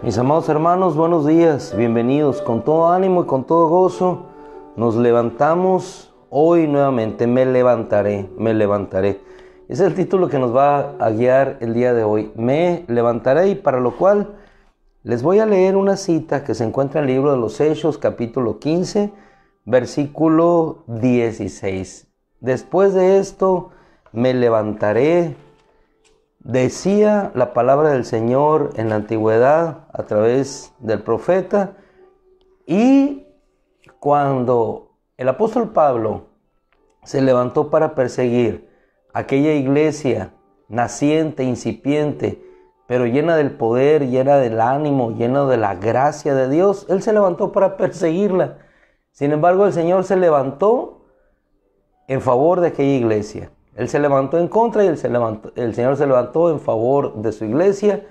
Mis amados hermanos, buenos días, bienvenidos. Con todo ánimo y con todo gozo nos levantamos hoy nuevamente. Me levantaré, me levantaré. Ese es el título que nos va a guiar el día de hoy. Me levantaré, y para lo cual les voy a leer una cita que se encuentra en el libro de los Hechos, capítulo 15, versículo 16. Después de esto, me levantaré. Decía la palabra del Señor en la antigüedad a través del profeta, y cuando el apóstol Pablo se levantó para perseguir aquella iglesia naciente, incipiente, pero llena del poder, llena del ánimo, llena de la gracia de Dios, él se levantó para perseguirla. Sin embargo, el Señor se levantó en favor de aquella iglesia. Él se levantó en contra y el Señor se levantó en favor de su iglesia.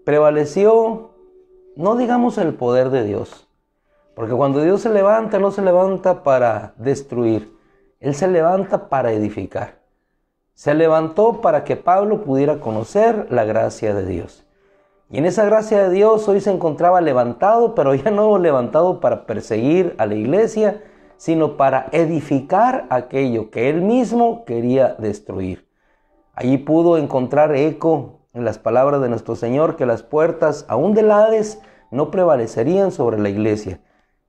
Prevaleció, no digamos el poder de Dios, porque cuando Dios se levanta, no se levanta para destruir. Él se levanta para edificar. Se levantó para que Pablo pudiera conocer la gracia de Dios. Y en esa gracia de Dios hoy se encontraba levantado, pero ya no levantado para perseguir a la iglesia, sino para edificar aquello que él mismo quería destruir. Allí pudo encontrar eco en las palabras de nuestro Señor, que las puertas aún del Hades no prevalecerían sobre la iglesia.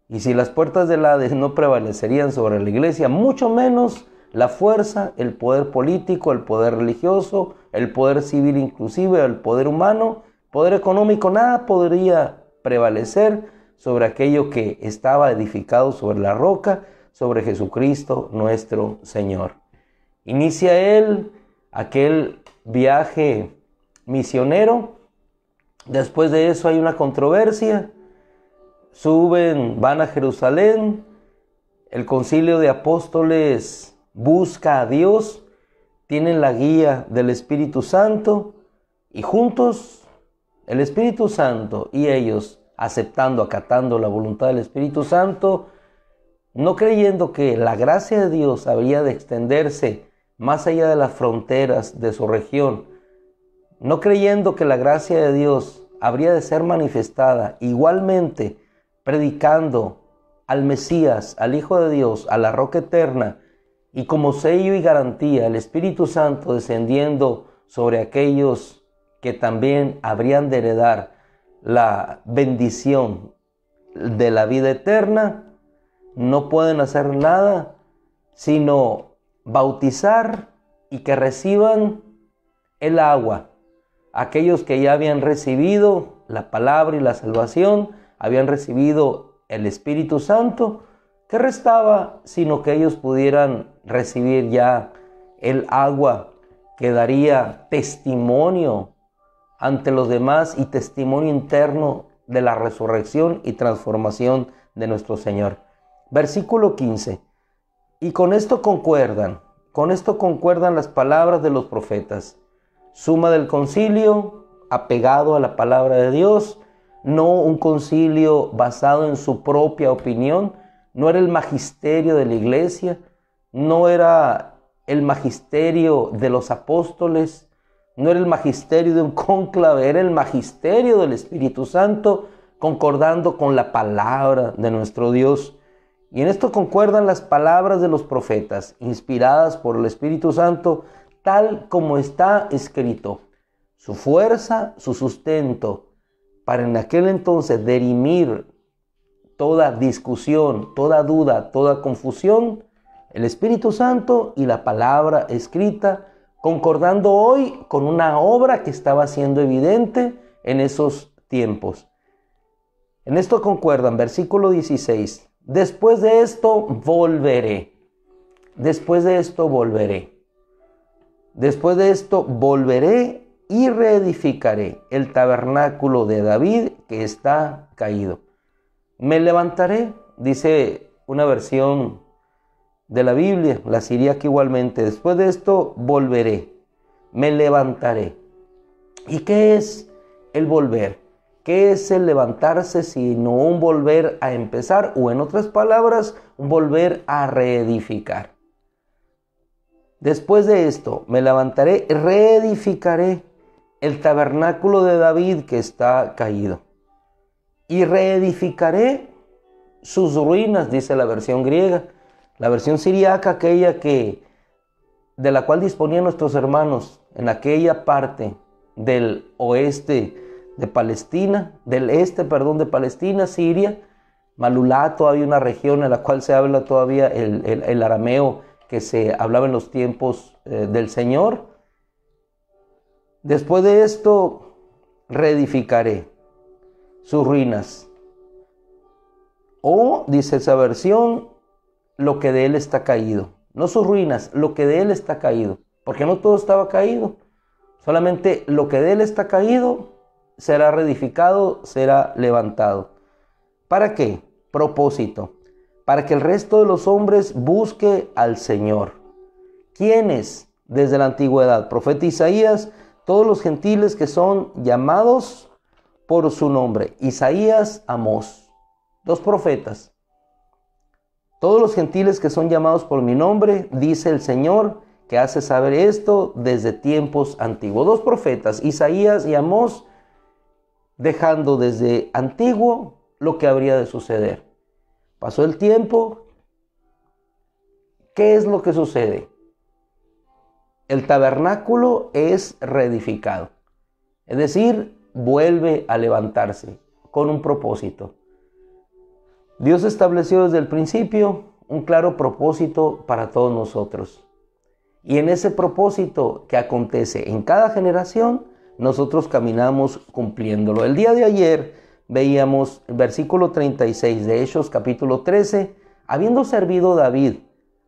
Y si las puertas del Hades no prevalecerían sobre la iglesia, mucho menos la fuerza, el poder político, el poder religioso, el poder civil inclusive, el poder humano, poder económico, nada podría prevalecer sobre aquello que estaba edificado sobre la roca, sobre Jesucristo nuestro Señor. Inicia él aquel viaje misionero. Después de eso hay una controversia. Van a Jerusalén. El concilio de apóstoles busca a Dios. Tienen la guía del Espíritu Santo. Y juntos, el Espíritu Santo y ellos, aceptando, acatando la voluntad del Espíritu Santo, no creyendo que la gracia de Dios habría de extenderse más allá de las fronteras de su región, no creyendo que la gracia de Dios habría de ser manifestada igualmente predicando al Mesías, al Hijo de Dios, a la roca eterna, y como sello y garantía el Espíritu Santo descendiendo sobre aquellos que también habrían de heredar la bendición de la vida eterna, no pueden hacer nada sino bautizar y que reciban el agua. Aquellos que ya habían recibido la palabra y la salvación, habían recibido el Espíritu Santo, ¿qué restaba sino que ellos pudieran recibir ya el agua que daría testimonio ante los demás y testimonio interno de la resurrección y transformación de nuestro Señor? Versículo 15. Y con esto concuerdan las palabras de los profetas. Suma del concilio, apegado a la palabra de Dios, no un concilio basado en su propia opinión, no era el magisterio de la iglesia, no era el magisterio de los apóstoles, no era el magisterio de un cónclave, era el magisterio del Espíritu Santo, concordando con la palabra de nuestro Dios. Y en esto concuerdan las palabras de los profetas, inspiradas por el Espíritu Santo, tal como está escrito. Su fuerza, su sustento, para en aquel entonces dirimir toda discusión, toda duda, toda confusión, el Espíritu Santo y la palabra escrita, concordando hoy con una obra que estaba siendo evidente en esos tiempos. En esto concuerdan, versículo 16. Después de esto volveré. Después de esto volveré. Después de esto volveré y reedificaré el tabernáculo de David que está caído. Me levantaré, dice una versión de la Biblia, la siríaca igualmente. Después de esto volveré, me levantaré. ¿Y qué es el volver? ¿Qué es el levantarse sino un volver a empezar? O en otras palabras, un volver a reedificar. Después de esto, me levantaré, reedificaré el tabernáculo de David que está caído. Y reedificaré sus ruinas, dice la versión griega. La versión siríaca, aquella de la cual disponían nuestros hermanos en aquella parte del oeste de Palestina, de Palestina, Siria, Malulato, hay una región en la cual se habla todavía el arameo que se hablaba en los tiempos del Señor. Después de esto, reedificaré sus ruinas. O, dice esa versión, lo que de él está caído. No sus ruinas, lo que de él está caído. Porque no todo estaba caído. Solamente lo que de él está caído será reedificado, será levantado. ¿Para qué? Propósito. Para que el resto de los hombres busque al Señor. ¿Quiénes? Desde la antigüedad. Profeta Isaías, todos los gentiles que son llamados por su nombre. Isaías, Amós. Dos profetas. Todos los gentiles que son llamados por mi nombre, dice el Señor, que hace saber esto desde tiempos antiguos. Dos profetas, Isaías y Amós, dejando desde antiguo lo que habría de suceder. Pasó el tiempo. ¿Qué es lo que sucede? El tabernáculo es reedificado. Es decir, vuelve a levantarse con un propósito. Dios estableció desde el principio un claro propósito para todos nosotros. Y en ese propósito que acontece en cada generación, nosotros caminamos cumpliéndolo. El día de ayer veíamos el versículo 36 de Hechos capítulo 13, habiendo servido David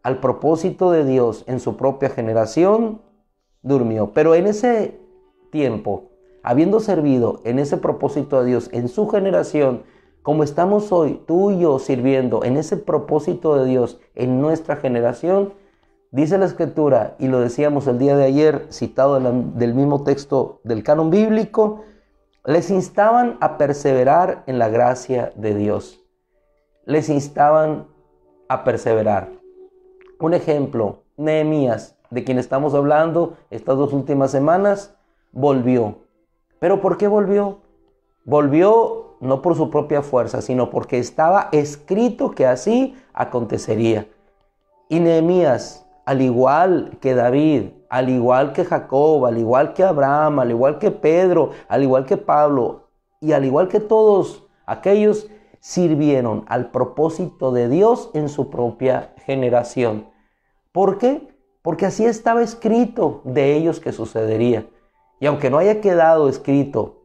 al propósito de Dios en su propia generación, durmió. Pero en ese tiempo, habiendo servido en ese propósito de Dios en su generación, como estamos hoy, tú y yo sirviendo en ese propósito de Dios en nuestra generación, dice la Escritura, y lo decíamos el día de ayer, citado del mismo texto del canon bíblico, les instaban a perseverar en la gracia de Dios. Les instaban a perseverar. Un ejemplo, Nehemías, de quien estamos hablando estas 2 últimas semanas, volvió. ¿Pero por qué volvió? Volvió no por su propia fuerza, sino porque estaba escrito que así acontecería. Y Nehemías, al igual que David, al igual que Jacob, al igual que Abraham, al igual que Pedro, al igual que Pablo, y al igual que todos aquellos, sirvieron al propósito de Dios en su propia generación. ¿Por qué? Porque así estaba escrito de ellos que sucedería. Y aunque no haya quedado escrito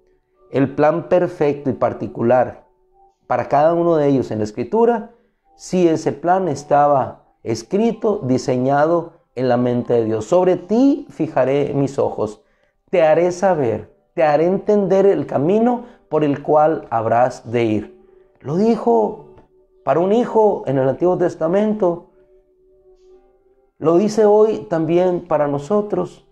el plan perfecto y particular para cada uno de ellos en la Escritura, sí ese plan estaba escrito, diseñado en la mente de Dios. Sobre ti fijaré mis ojos, te haré saber, te haré entender el camino por el cual habrás de ir. Lo dijo para un hijo en el Antiguo Testamento. Lo dice hoy también para nosotros.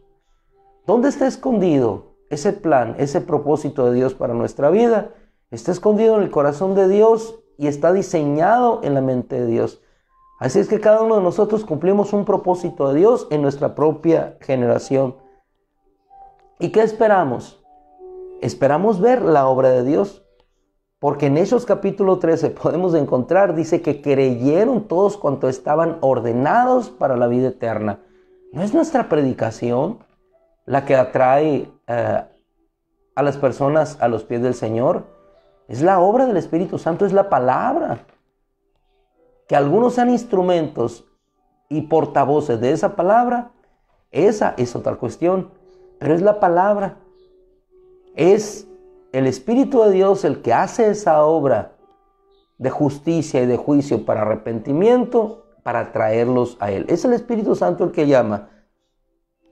¿Dónde está escondido ese plan, ese propósito de Dios para nuestra vida? Está escondido en el corazón de Dios y está diseñado en la mente de Dios. Así es que cada uno de nosotros cumplimos un propósito de Dios en nuestra propia generación. ¿Y qué esperamos? Esperamos ver la obra de Dios. Porque en Hechos capítulo 13 podemos encontrar, dice que creyeron todos cuantos estaban ordenados para la vida eterna. ¿No es nuestra predicación la que atrae a las personas a los pies del Señor? Es la obra del Espíritu Santo, es la palabra. Que algunos sean instrumentos y portavoces de esa palabra, esa es otra cuestión. Pero es la palabra. Es el Espíritu de Dios el que hace esa obra de justicia y de juicio para arrepentimiento, para traerlos a Él. Es el Espíritu Santo el que llama.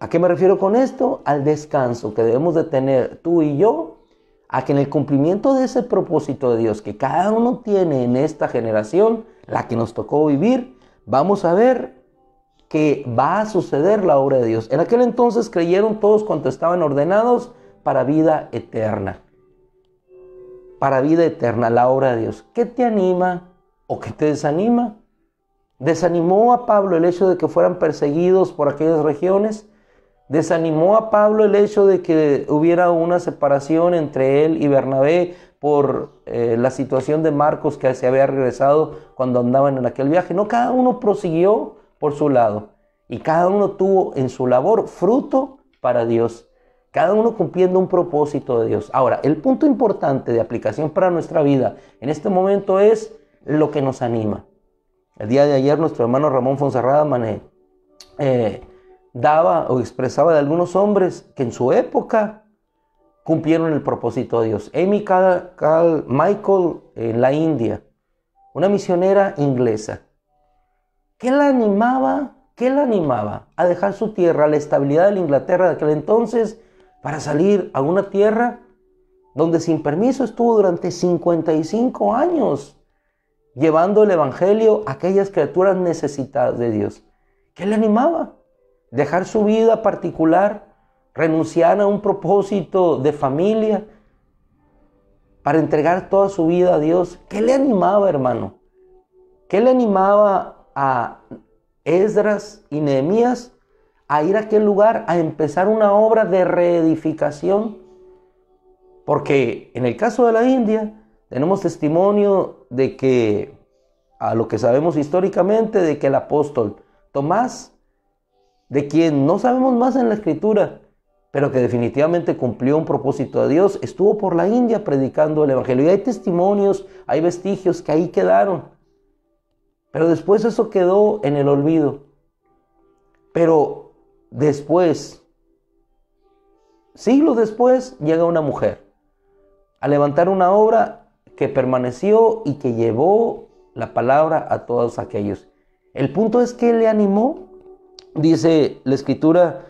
¿A qué me refiero con esto? Al descanso que debemos de tener tú y yo a que en el cumplimiento de ese propósito de Dios que cada uno tiene en esta generación, la que nos tocó vivir, vamos a ver que va a suceder la obra de Dios. En aquel entonces creyeron todos cuantos estaban ordenados para vida eterna. Para vida eterna, la obra de Dios. ¿Qué te anima o qué te desanima? ¿Desanimó a Pablo el hecho de que fueran perseguidos por aquellas regiones? ¿Desanimó a Pablo el hecho de que hubiera una separación entre él y Bernabé por la situación de Marcos, que se había regresado cuando andaban en aquel viaje? No, cada uno prosiguió por su lado y cada uno tuvo en su labor fruto para Dios, cada uno cumpliendo un propósito de Dios. Ahora, el punto importante de aplicación para nuestra vida en este momento es lo que nos anima. El día de ayer nuestro hermano Ramón Fonserrada daba o expresaba de algunos hombres que en su época cumplieron el propósito de Dios. Amy Carmichael en la India, una misionera inglesa. ¿Qué la animaba? ¿Qué la animaba a dejar su tierra, la estabilidad de la Inglaterra de aquel entonces, para salir a una tierra donde sin permiso estuvo durante 55 años llevando el evangelio a aquellas criaturas necesitadas de Dios? ¿Qué le animaba? Dejar su vida particular, renunciar a un propósito de familia para entregar toda su vida a Dios. ¿Qué le animaba, hermano? ¿Qué le animaba a Esdras y Nehemías a ir a aquel lugar a empezar una obra de reedificación? Porque en el caso de la India tenemos testimonio de que, a lo que sabemos históricamente, de que el apóstol Tomás, de quien no sabemos más en la Escritura, pero que definitivamente cumplió un propósito de Dios, estuvo por la India predicando el evangelio. Y hay testimonios, hay vestigios que ahí quedaron. Pero después eso quedó en el olvido. Pero después, siglos después, llega una mujer a levantar una obra que permaneció y que llevó la palabra a todos aquellos. El punto es que le animó. Dice la Escritura,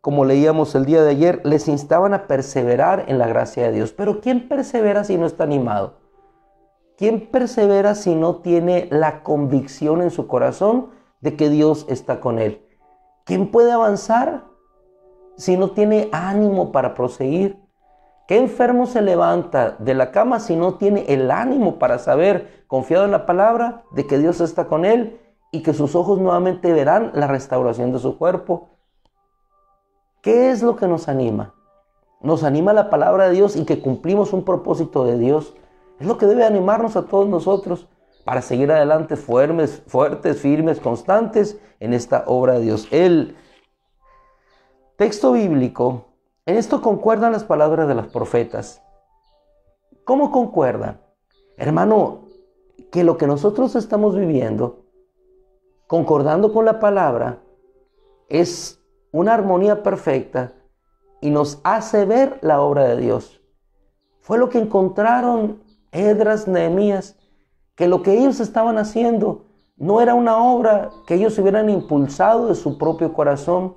como leíamos el día de ayer, les instaban a perseverar en la gracia de Dios. Pero ¿quién persevera si no está animado? ¿Quién persevera si no tiene la convicción en su corazón de que Dios está con él? ¿Quién puede avanzar si no tiene ánimo para proseguir? ¿Qué enfermo se levanta de la cama si no tiene el ánimo para saber, confiado en la palabra, de que Dios está con él y que sus ojos nuevamente verán la restauración de su cuerpo? ¿Qué es lo que nos anima? Nos anima la palabra de Dios y que cumplimos un propósito de Dios. Es lo que debe animarnos a todos nosotros para seguir adelante fuertes, firmes, constantes en esta obra de Dios. El texto bíblico, en esto concuerdan las palabras de los profetas. ¿Cómo concuerdan? Hermano, que lo que nosotros estamos viviendo, concordando con la palabra, es una armonía perfecta y nos hace ver la obra de Dios. Fue lo que encontraron Esdras, Nehemías, que lo que ellos estaban haciendo no era una obra que ellos hubieran impulsado de su propio corazón.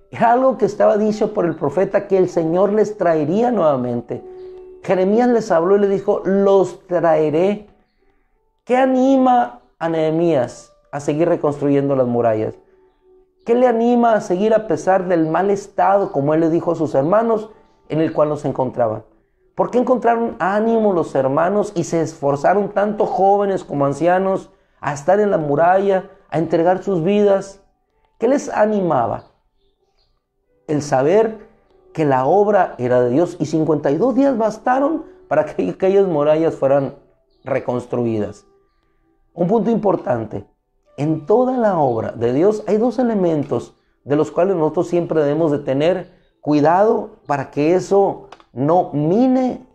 Era algo que estaba dicho por el profeta, que el Señor les traería nuevamente. Jeremías les habló y le dijo, los traeré. ¿Qué anima a Nehemías a seguir reconstruyendo las murallas? ¿Qué le anima a seguir a pesar del mal estado, como él le dijo a sus hermanos, en el cual nos encontraban? ¿Por qué encontraron ánimo los hermanos y se esforzaron tanto jóvenes como ancianos a estar en la muralla, a entregar sus vidas? ¿Qué les animaba? El saber que la obra era de Dios, y 52 días bastaron para que aquellas murallas fueran reconstruidas. Un punto importante: en toda la obra de Dios hay dos elementos de los cuales nosotros siempre debemos de tener cuidado para que eso no mine,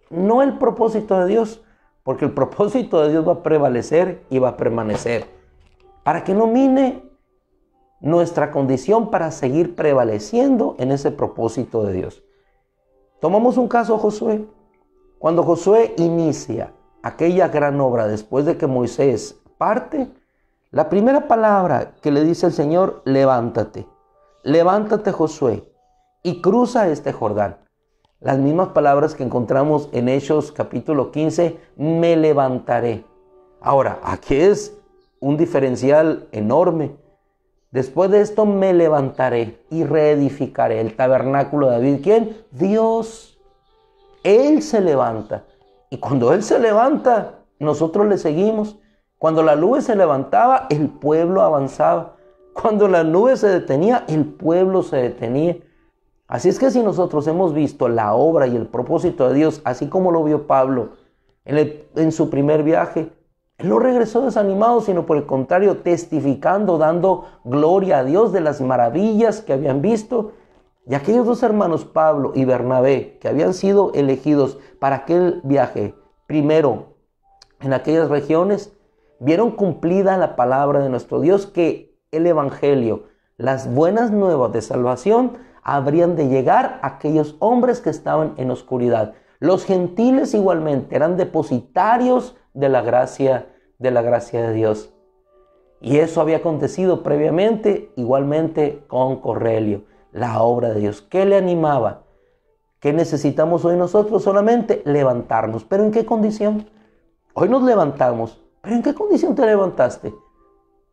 no el propósito de Dios, porque el propósito de Dios va a prevalecer y va a permanecer, para que no mine nuestra condición para seguir prevaleciendo en ese propósito de Dios. Tomamos un caso, Josué. Cuando Josué inicia aquella gran obra después de que Moisés parte, la primera palabra que le dice el Señor: levántate, levántate, Josué, y cruza este Jordán. Las mismas palabras que encontramos en Hechos capítulo 15, me levantaré. Ahora, aquí es un diferencial enorme. Después de esto me levantaré y reedificaré el tabernáculo de David. ¿Quién? Dios. Él se levanta. Y cuando Él se levanta, nosotros le seguimos. Cuando la nube se levantaba, el pueblo avanzaba. Cuando la nube se detenía, el pueblo se detenía. Así es que si nosotros hemos visto la obra y el propósito de Dios, así como lo vio Pablo en su primer viaje, él no regresó desanimado, sino por el contrario, testificando, dando gloria a Dios de las maravillas que habían visto. Y aquellos dos hermanos, Pablo y Bernabé, que habían sido elegidos para aquel viaje, primero en aquellas regiones, vieron cumplida la palabra de nuestro Dios, que el evangelio, las buenas nuevas de salvación, habrían de llegar a aquellos hombres que estaban en oscuridad. Los gentiles igualmente eran depositarios de la gracia de Dios. Y eso había acontecido previamente, igualmente con Cornelio, la obra de Dios. ¿Qué le animaba? ¿Qué necesitamos hoy nosotros? Solamente levantarnos. ¿Pero en qué condición? Hoy nos levantamos. ¿Pero en qué condición te levantaste?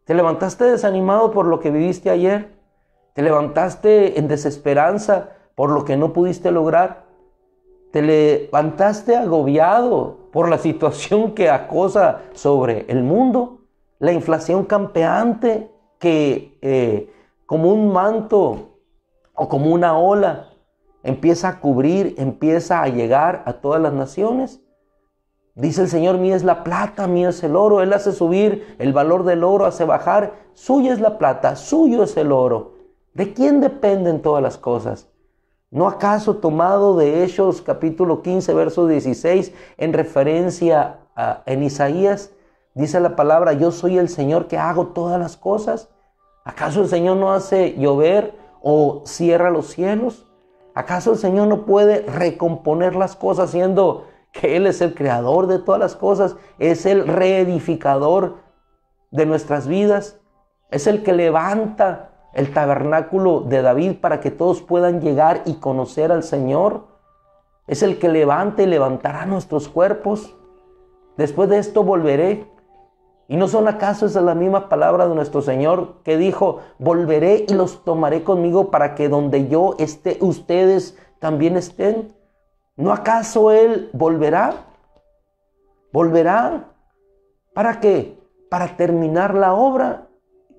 ¿Te levantaste desanimado por lo que viviste ayer? ¿Te levantaste en desesperanza por lo que no pudiste lograr? ¿Te levantaste agobiado por la situación que acosa sobre el mundo? La inflación campeante que como un manto o como una ola empieza a cubrir, empieza a llegar a todas las naciones. Dice el Señor, mía es la plata, mío es el oro. Él hace subir el valor del oro, hace bajar. Suya es la plata, suyo es el oro. ¿De quién dependen todas las cosas? ¿No acaso tomado de Hechos capítulo 15, verso 16, en referencia en Isaías, dice la palabra, yo soy el Señor que hago todas las cosas? ¿Acaso el Señor no hace llover o cierra los cielos? ¿Acaso el Señor no puede recomponer las cosas, siendo que Él es el creador de todas las cosas? Es el reedificador de nuestras vidas. Es el que levanta el tabernáculo de David para que todos puedan llegar y conocer al Señor. Es el que levanta y levantará nuestros cuerpos. Después de esto volveré. ¿Y no son acaso esa la misma palabra de nuestro Señor que dijo, volveré y los tomaré conmigo para que donde yo esté, ustedes también estén? ¿No acaso Él volverá? ¿Volverá? ¿Para qué? Para terminar la obra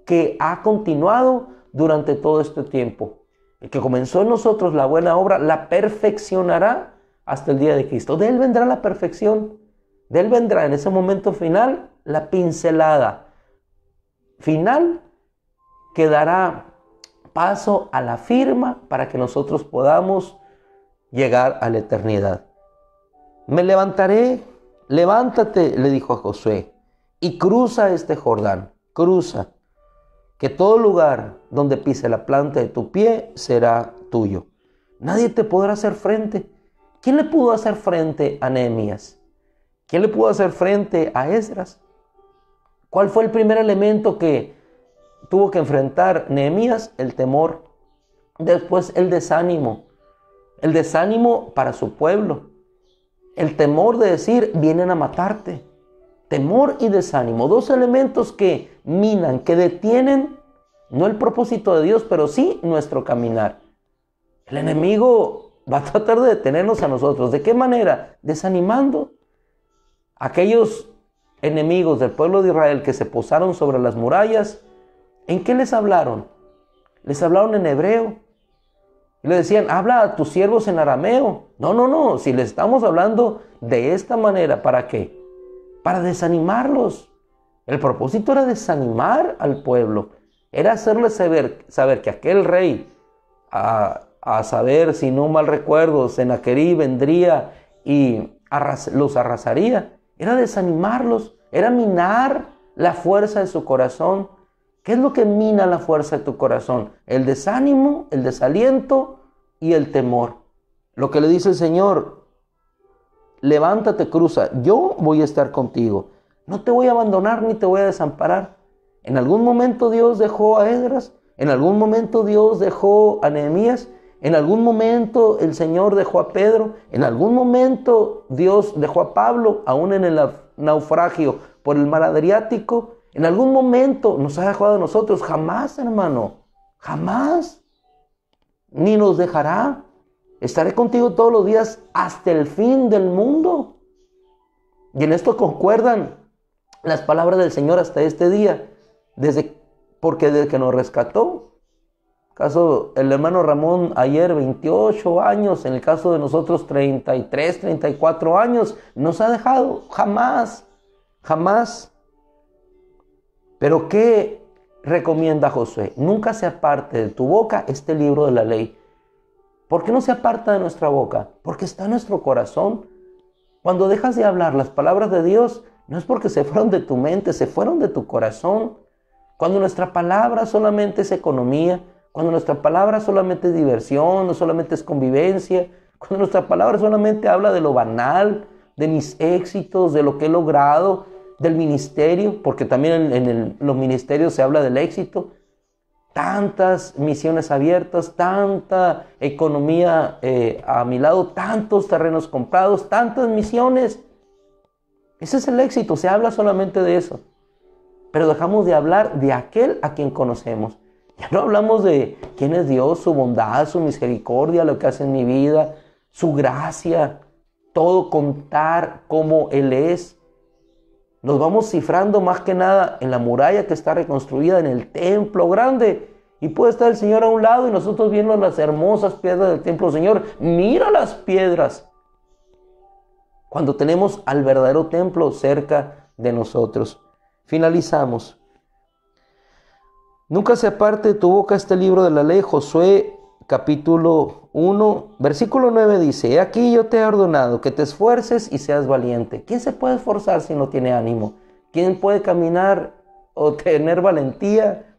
que ha continuado durante todo este tiempo. El que comenzó en nosotros la buena obra, la perfeccionará hasta el día de Cristo. De Él vendrá la perfección. De Él vendrá en ese momento final la pincelada final que dará paso a la firma para que nosotros podamos llegar a la eternidad. Me levantaré, levántate, le dijo a Josué, y cruza este Jordán, cruza, que todo lugar donde pise la planta de tu pie será tuyo. Nadie te podrá hacer frente. ¿Quién le pudo hacer frente a Nehemías? ¿Quién le pudo hacer frente a Esdras? ¿Cuál fue el primer elemento que tuvo que enfrentar Nehemías? El temor. Después el desánimo. El desánimo para su pueblo. El temor de decir, vienen a matarte. Temor y desánimo, dos elementos que minan, que detienen, no el propósito de Dios, pero sí nuestro caminar. El enemigo va a tratar de detenernos a nosotros. ¿De qué manera? Desanimando. Aquellos enemigos del pueblo de Israel que se posaron sobre las murallas, ¿en qué les hablaron? Les hablaron en hebreo. Y le decían, habla a tus siervos en arameo. No, si les estamos hablando de esta manera, ¿para qué? Para desanimarlos. El propósito era desanimar al pueblo. Era hacerles saber que aquel rey, a saber, si no mal recuerdo, Senaquerib vendría y los arrasaría. Era desanimarlos, era minar la fuerza de su corazón. ¿Qué es lo que mina la fuerza de tu corazón? El desánimo, el desaliento y el temor. Lo que le dice el Señor, levántate, cruza, yo voy a estar contigo. No te voy a abandonar ni te voy a desamparar. En algún momento Dios dejó a Esdras, en algún momento Dios dejó a Nehemías, En algún momento el Señor dejó a Pedro, en algún momento Dios dejó a Pablo, aún en el naufragio por el mar Adriático. En algún momento nos ha dejado a nosotros. Jamás, hermano, jamás. Ni nos dejará. Estaré contigo todos los días hasta el fin del mundo. Y en esto concuerdan las palabras del Señor hasta este día, porque desde que nos rescató. Caso el hermano Ramón ayer 28 años, en el caso de nosotros 33, 34 años, nos ha dejado jamás, jamás. Pero ¿qué recomienda Josué? Nunca se aparte de tu boca este libro de la ley. ¿Por qué no se aparta de nuestra boca? Porque está en nuestro corazón. Cuando dejas de hablar las palabras de Dios, no es porque se fueron de tu mente, se fueron de tu corazón. Cuando nuestra palabra solamente es economía, cuando nuestra palabra solamente es diversión, no solamente es convivencia, cuando nuestra palabra solamente habla de lo banal, de mis éxitos, de lo que he logrado, del ministerio, porque también en los ministerios se habla del éxito, tantas misiones abiertas, tanta economía a mi lado, tantos terrenos comprados, tantas misiones. Ese es el éxito, se habla solamente de eso. Pero dejamos de hablar de aquel a quien conocemos. Ya no hablamos de quién es Dios, su bondad, su misericordia, lo que hace en mi vida, su gracia, todo contar cómo Él es. Nos vamos cifrando más que nada en la muralla que está reconstruida, en el templo grande. Y puede estar el Señor a un lado y nosotros viendo las hermosas piedras del templo. Señor, mira las piedras. Cuando tenemos al verdadero templo cerca de nosotros. Finalizamos. Nunca se aparte de tu boca este libro de la ley. Josué capítulo 1, versículo 9 dice: He aquí yo te he ordenado que te esfuerces y seas valiente. ¿Quién se puede esforzar si no tiene ánimo? ¿Quién puede caminar o tener valentía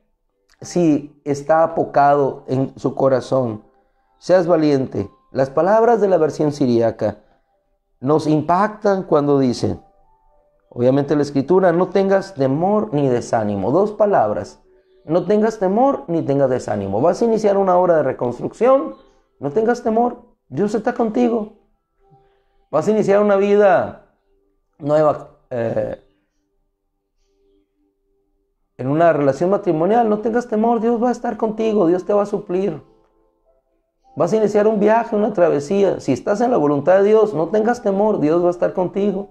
si está apocado en su corazón? Seas valiente. Las palabras de la versión siríaca nos impactan cuando dicen, obviamente la escritura, no tengas temor ni desánimo. Dos palabras. No tengas temor ni tengas desánimo. Vas a iniciar una obra de reconstrucción. No tengas temor. Dios está contigo. Vas a iniciar una vida nueva en una relación matrimonial. No tengas temor. Dios va a estar contigo. Dios te va a suplir. Vas a iniciar un viaje, una travesía. Si estás en la voluntad de Dios, no tengas temor. Dios va a estar contigo.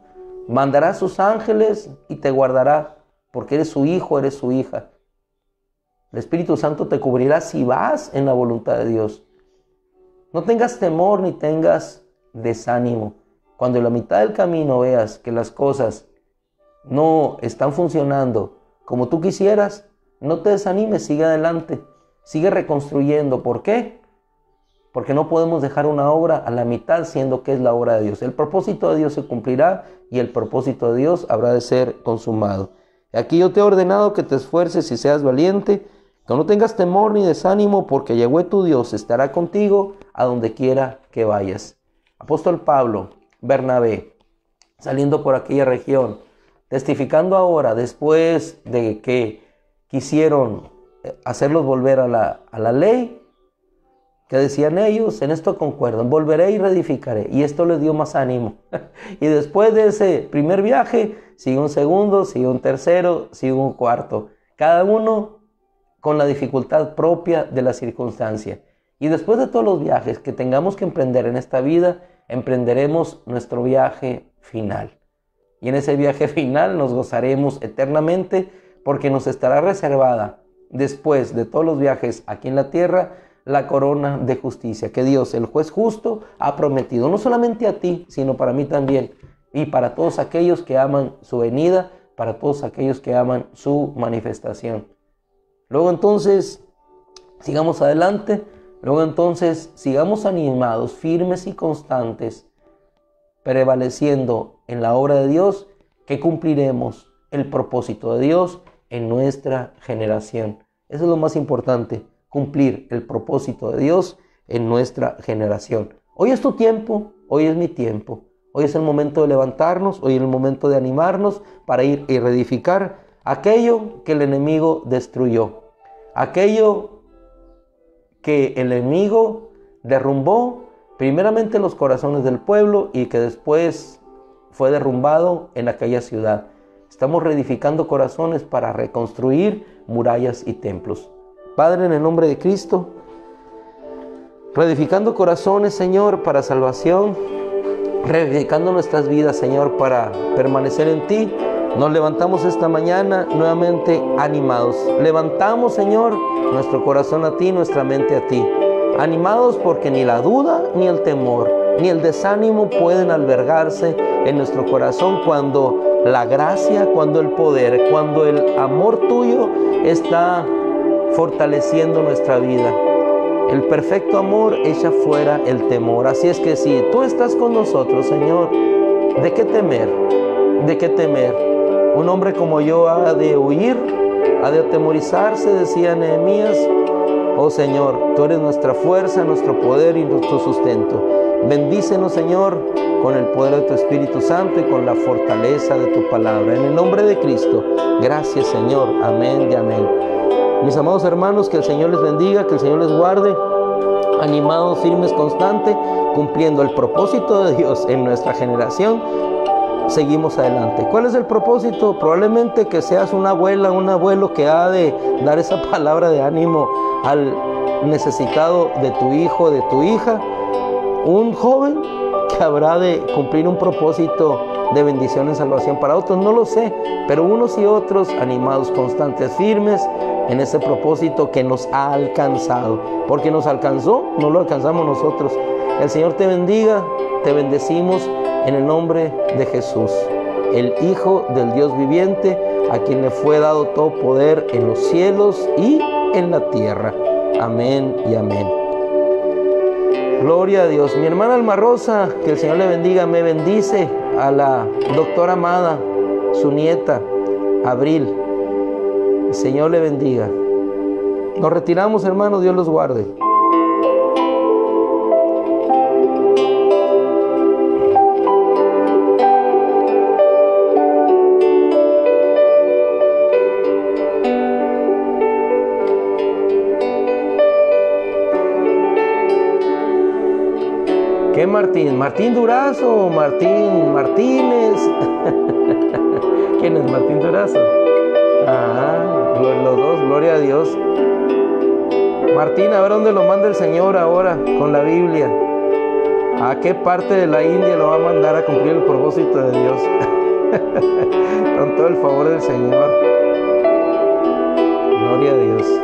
Mandará a sus ángeles y te guardará, porque eres su hijo, eres su hija. El Espíritu Santo te cubrirá si vas en la voluntad de Dios. No tengas temor ni tengas desánimo. Cuando en la mitad del camino veas que las cosas no están funcionando como tú quisieras, no te desanimes, sigue adelante. Sigue reconstruyendo. ¿Por qué? Porque no podemos dejar una obra a la mitad siendo que es la obra de Dios. El propósito de Dios se cumplirá y el propósito de Dios habrá de ser consumado. Aquí yo te he ordenado que te esfuerces y seas valiente, que no tengas temor ni desánimo, porque Yahweh tu Dios estará contigo a donde quiera que vayas. Apóstol Pablo, Bernabé, saliendo por aquella región, testificando ahora, después de que quisieron hacerlos volver a la ley, que decían ellos, en esto concuerdan, volveré y reedificaré. Y esto les dio más ánimo. Y después de ese primer viaje, sigue un segundo, sigue un tercero, sigue un cuarto. Cada uno con la dificultad propia de la circunstancia. Y después de todos los viajes que tengamos que emprender en esta vida, emprenderemos nuestro viaje final. Y en ese viaje final nos gozaremos eternamente, porque nos estará reservada, después de todos los viajes aquí en la tierra, la corona de justicia que Dios, el juez justo, ha prometido, no solamente a ti, sino para mí también, y para todos aquellos que aman su venida, para todos aquellos que aman su manifestación. Luego entonces, sigamos adelante, luego entonces, sigamos animados, firmes y constantes, prevaleciendo en la obra de Dios, que cumpliremos el propósito de Dios en nuestra generación. Eso es lo más importante, cumplir el propósito de Dios en nuestra generación. Hoy es tu tiempo, hoy es mi tiempo. Hoy es el momento de levantarnos, hoy es el momento de animarnos para ir y reedificar aquello que el enemigo destruyó. Aquello que el enemigo derrumbó primeramente los corazones del pueblo y que después fue derrumbado en aquella ciudad. Estamos reedificando corazones para reconstruir murallas y templos. Padre, en el nombre de Cristo, reedificando corazones, Señor, para salvación, reedificando nuestras vidas, Señor, para permanecer en ti. Nos levantamos esta mañana nuevamente animados. Levantamos, Señor, nuestro corazón a ti, nuestra mente a ti. Animados porque ni la duda, ni el temor, ni el desánimo pueden albergarse en nuestro corazón cuando la gracia, cuando el poder, cuando el amor tuyo está fortaleciendo nuestra vida. El perfecto amor echa fuera el temor. Así es que si tú estás con nosotros, Señor, ¿de qué temer? ¿De qué temer? Un hombre como yo ha de huir, ha de atemorizarse, decía Nehemías. Oh Señor, tú eres nuestra fuerza, nuestro poder y nuestro sustento. Bendícenos, Señor, con el poder de tu Espíritu Santo y con la fortaleza de tu palabra. En el nombre de Cristo, gracias, Señor. Amén y amén. Mis amados hermanos, que el Señor les bendiga, que el Señor les guarde, animados, firmes, constantes, cumpliendo el propósito de Dios en nuestra generación. Seguimos adelante. ¿Cuál es el propósito? Probablemente que seas una abuela, un abuelo que ha de dar esa palabra de ánimo al necesitado de tu hijo, de tu hija. Un joven que habrá de cumplir un propósito de bendición en salvación para otros, no lo sé, pero unos y otros animados, constantes, firmes en ese propósito que nos ha alcanzado, porque nos alcanzó, no lo alcanzamos nosotros. El Señor te bendiga, te bendecimos en el nombre de Jesús, el Hijo del Dios viviente, a quien le fue dado todo poder en los cielos y en la tierra. Amén y amén. Gloria a Dios. Mi hermana Alma Rosa, que el Señor le bendiga, me bendice a la doctora Amada, su nieta, Abril. El Señor le bendiga. Nos retiramos, hermanos, Dios los guarde. ¿Qué Martín? ¿Martín Durazo o Martín Martínez? ¿Quién es Martín Durazo? Ah, los dos, gloria a Dios. Martín, a ver dónde lo manda el Señor ahora con la Biblia. ¿A qué parte de la India lo va a mandar a cumplir el propósito de Dios? Con todo el favor del Señor. Gloria a Dios.